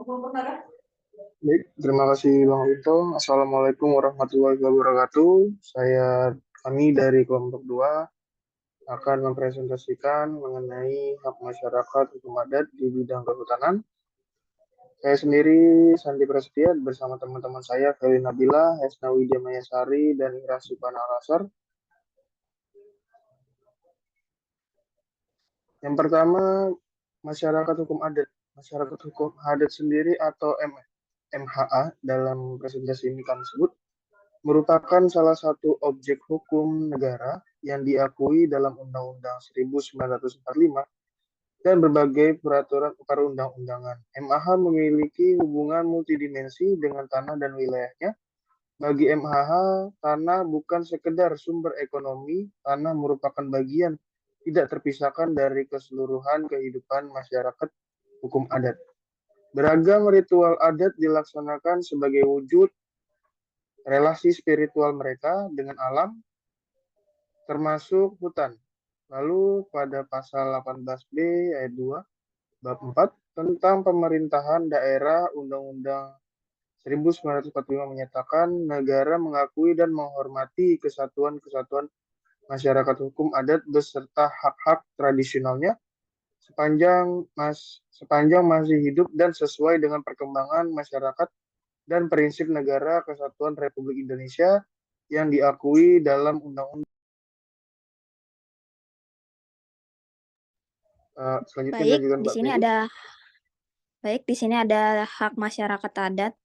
Baik, terima kasih Bang Vito. Assalamualaikum warahmatullahi wabarakatuh. Kami dari kelompok 2 akan mempresentasikan mengenai hak masyarakat hukum adat di bidang kehutanan. Saya sendiri, Sandi Prasetya, bersama teman-teman saya, Feli Nabila, Hesna Widya Mayasari, dan Ira Supana Alasar. Yang pertama, masyarakat hukum adat. Masyarakat hukum adat sendiri atau MHA dalam presentasi ini kami sebut merupakan salah satu objek hukum negara yang diakui dalam Undang-Undang 1945 dan berbagai peraturan perundang-undangan. MAH memiliki hubungan multidimensi dengan tanah dan wilayahnya. Bagi MHH, tanah bukan sekedar sumber ekonomi, tanah merupakan bagian tidak terpisahkan dari keseluruhan kehidupan masyarakat hukum adat. Beragam ritual adat dilaksanakan sebagai wujud relasi spiritual mereka dengan alam, termasuk hutan. Lalu pada pasal 18B ayat 2 bab 4 tentang pemerintahan daerah Undang-Undang 1945 menyatakan negara mengakui dan menghormati kesatuan-kesatuan masyarakat hukum adat beserta hak-hak tradisionalnya sepanjang masih hidup dan sesuai dengan perkembangan masyarakat dan prinsip negara kesatuan Republik Indonesia yang diakui dalam Undang-Undang. Selanjutnya Baik, dilanjutkan di Mbak sini Feli. ada hak masyarakat adat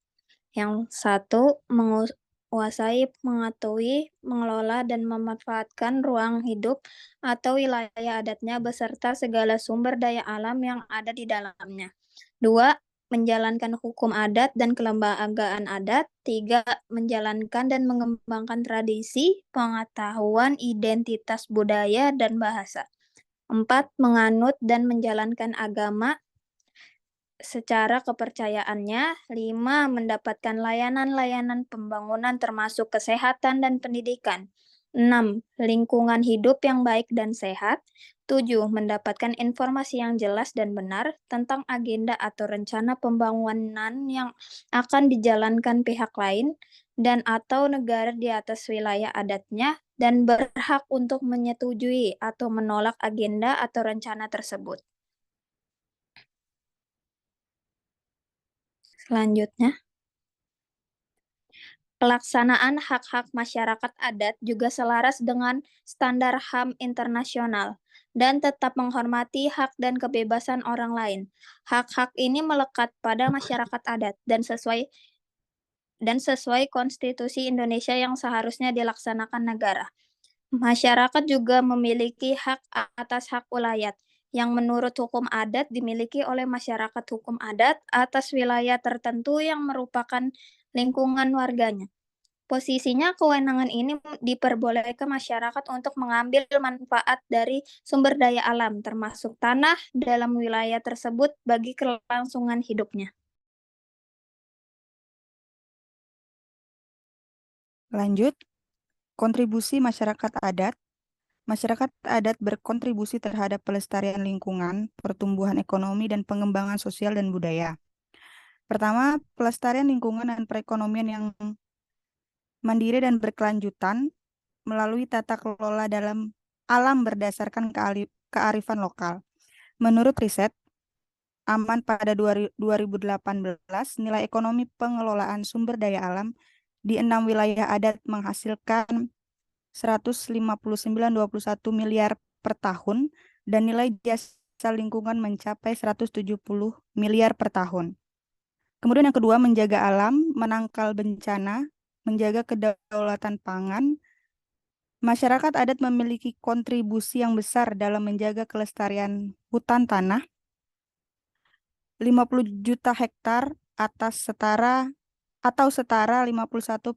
yang satu menguasai, mengetahui, mengelola dan memanfaatkan ruang hidup atau wilayah adatnya beserta segala sumber daya alam yang ada di dalamnya. Dua, menjalankan hukum adat dan kelembagaan adat. Tiga, menjalankan dan mengembangkan tradisi, pengetahuan, identitas budaya dan bahasa. Empat, menganut dan menjalankan agama secara kepercayaannya. Lima, mendapatkan layanan-layanan pembangunan termasuk kesehatan dan pendidikan. Enam, lingkungan hidup yang baik dan sehat. Tujuh, mendapatkan informasi yang jelas dan benar tentang agenda atau rencana pembangunan yang akan dijalankan pihak lain dan atau negara di atas wilayah adatnya dan berhak untuk menyetujui atau menolak agenda atau rencana tersebut. Selanjutnya, pelaksanaan hak-hak masyarakat adat juga selaras dengan standar HAM internasional dan tetap menghormati hak dan kebebasan orang lain. Hak-hak ini melekat pada masyarakat adat dan sesuai konstitusi Indonesia yang seharusnya dilaksanakan negara. Masyarakat juga memiliki hak atas hak ulayat, yang menurut hukum adat dimiliki oleh masyarakat hukum adat atas wilayah tertentu yang merupakan lingkungan warganya. Posisinya, kewenangan ini diperbolehkan masyarakat untuk mengambil manfaat dari sumber daya alam, termasuk tanah dalam wilayah tersebut bagi kelangsungan hidupnya. Lanjut, kontribusi masyarakat adat. Masyarakat adat berkontribusi terhadap pelestarian lingkungan, pertumbuhan ekonomi, dan pengembangan sosial dan budaya. Pertama, pelestarian lingkungan dan perekonomian yang mandiri dan berkelanjutan melalui tata kelola dalam alam berdasarkan kearifan lokal. Menurut riset Aman pada 2018, nilai ekonomi pengelolaan sumber daya alam di 6 wilayah adat menghasilkan 159,21 miliar per tahun dan nilai jasa lingkungan mencapai 170 miliar per tahun. Kemudian yang kedua, menjaga alam, menangkal bencana, menjaga kedaulatan pangan. Masyarakat adat memiliki kontribusi yang besar dalam menjaga kelestarian hutan tanah. 50 juta hektar setara 51%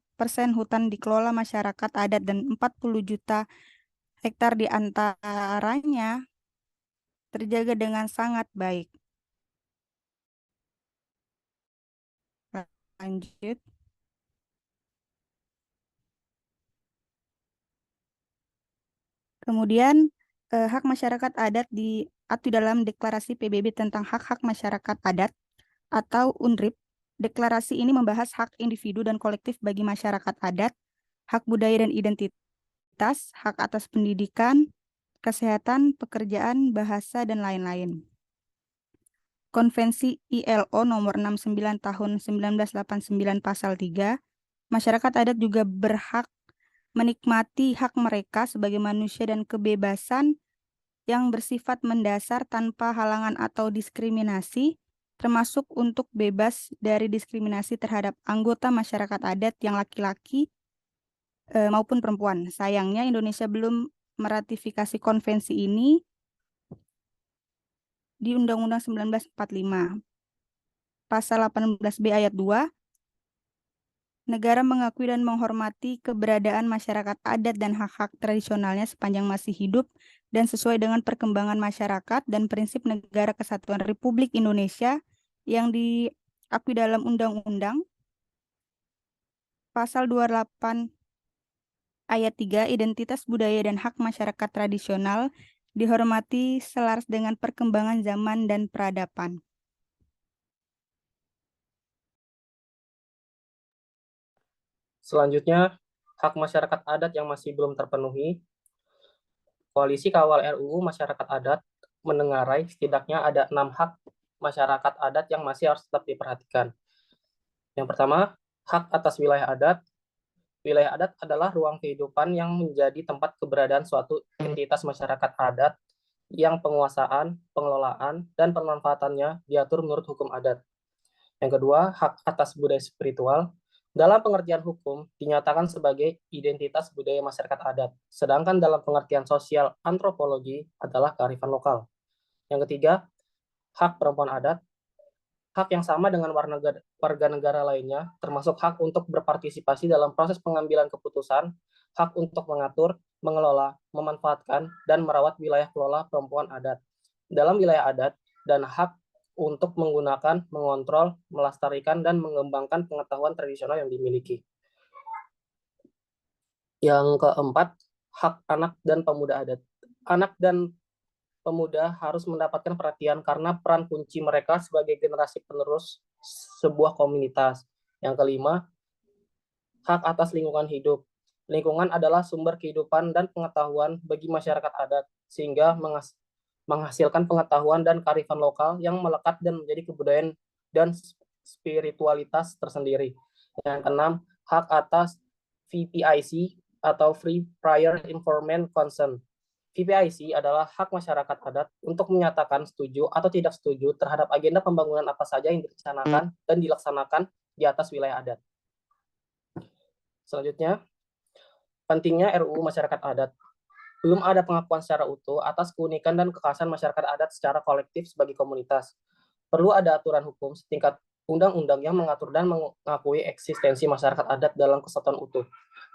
hutan dikelola masyarakat adat dan 40 juta hektar di antaranya terjaga dengan sangat baik. Lanjut. Kemudian hak masyarakat adat diatur dalam deklarasi PBB tentang hak-hak masyarakat adat atau UNRIP. Deklarasi ini membahas hak individu dan kolektif bagi masyarakat adat, hak budaya dan identitas, hak atas pendidikan, kesehatan, pekerjaan, bahasa, dan lain-lain. Konvensi ILO nomor 69 tahun 1989 pasal 3, masyarakat adat juga berhak menikmati hak mereka sebagai manusia dan kebebasan yang bersifat mendasar tanpa halangan atau diskriminasi, termasuk untuk bebas dari diskriminasi terhadap anggota masyarakat adat yang laki-laki maupun perempuan. Sayangnya Indonesia belum meratifikasi konvensi ini di Undang-Undang 1945. Pasal 18B ayat 2, negara mengakui dan menghormati keberadaan masyarakat adat dan hak-hak tradisionalnya sepanjang masih hidup dan sesuai dengan perkembangan masyarakat dan prinsip negara kesatuan Republik Indonesia yang diakui dalam Undang-Undang. Pasal 28 ayat 3, identitas budaya dan hak masyarakat tradisional dihormati selaras dengan perkembangan zaman dan peradaban. Selanjutnya, hak masyarakat adat yang masih belum terpenuhi. Koalisi Kawal RUU Masyarakat Adat menengarai setidaknya ada 6 hak masyarakat adat yang masih harus tetap diperhatikan. Yang pertama, hak atas wilayah adat. Wilayah adat adalah ruang kehidupan yang menjadi tempat keberadaan suatu entitas masyarakat adat yang penguasaan, pengelolaan, dan pemanfaatannya diatur menurut hukum adat. Yang kedua, hak atas budaya spiritual. Dalam pengertian hukum, dinyatakan sebagai identitas budaya masyarakat adat, sedangkan dalam pengertian sosial antropologi adalah kearifan lokal. Yang ketiga, hak perempuan adat. Hak yang sama dengan warga negara lainnya, termasuk hak untuk berpartisipasi dalam proses pengambilan keputusan, hak untuk mengatur, mengelola, memanfaatkan, dan merawat wilayah kelola perempuan adat dalam wilayah adat, dan hak untuk menggunakan, mengontrol, melestarikan, dan mengembangkan pengetahuan tradisional yang dimiliki. Yang keempat, hak anak dan pemuda adat. Anak dan pemuda harus mendapatkan perhatian karena peran kunci mereka sebagai generasi penerus sebuah komunitas. Yang kelima, hak atas lingkungan hidup. Lingkungan adalah sumber kehidupan dan pengetahuan bagi masyarakat adat, sehingga menghasilkan pengetahuan dan kearifan lokal yang melekat dan menjadi kebudayaan dan spiritualitas tersendiri. Yang keenam, hak atas VPIC atau Free Prior Information Consent. VPIC adalah hak masyarakat adat untuk menyatakan setuju atau tidak setuju terhadap agenda pembangunan apa saja yang direncanakan dan dilaksanakan di atas wilayah adat. Selanjutnya, pentingnya RUU Masyarakat Adat. Belum ada pengakuan secara utuh atas keunikan dan kekhasan masyarakat adat secara kolektif sebagai komunitas. Perlu ada aturan hukum setingkat undang-undang yang mengatur dan mengakui eksistensi masyarakat adat dalam kesatuan utuh.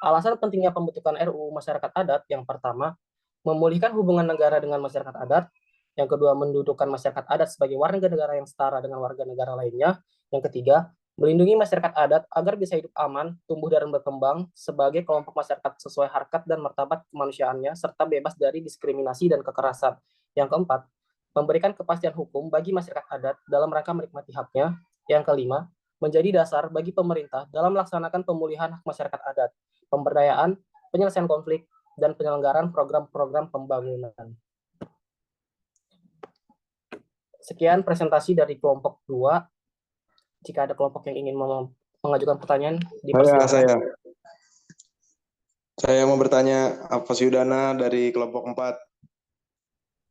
Alasan pentingnya pembentukan RUU Masyarakat Adat, yang pertama, memulihkan hubungan negara dengan masyarakat adat. Yang kedua, mendudukan masyarakat adat sebagai warga negara yang setara dengan warga negara lainnya. Yang ketiga, melindungi masyarakat adat agar bisa hidup aman, tumbuh dan berkembang sebagai kelompok masyarakat sesuai harkat dan martabat kemanusiaannya, serta bebas dari diskriminasi dan kekerasan. Yang keempat, memberikan kepastian hukum bagi masyarakat adat dalam rangka menikmati haknya. Yang kelima, menjadi dasar bagi pemerintah dalam melaksanakan pemulihan hak masyarakat adat, pemberdayaan, penyelesaian konflik, dan penyelenggaraan program-program pembangunan. Sekian presentasi dari kelompok 2. Jika ada kelompok yang ingin mengajukan pertanyaan, dipersilakan. Saya mau bertanya, Pak Yudana dari kelompok 4.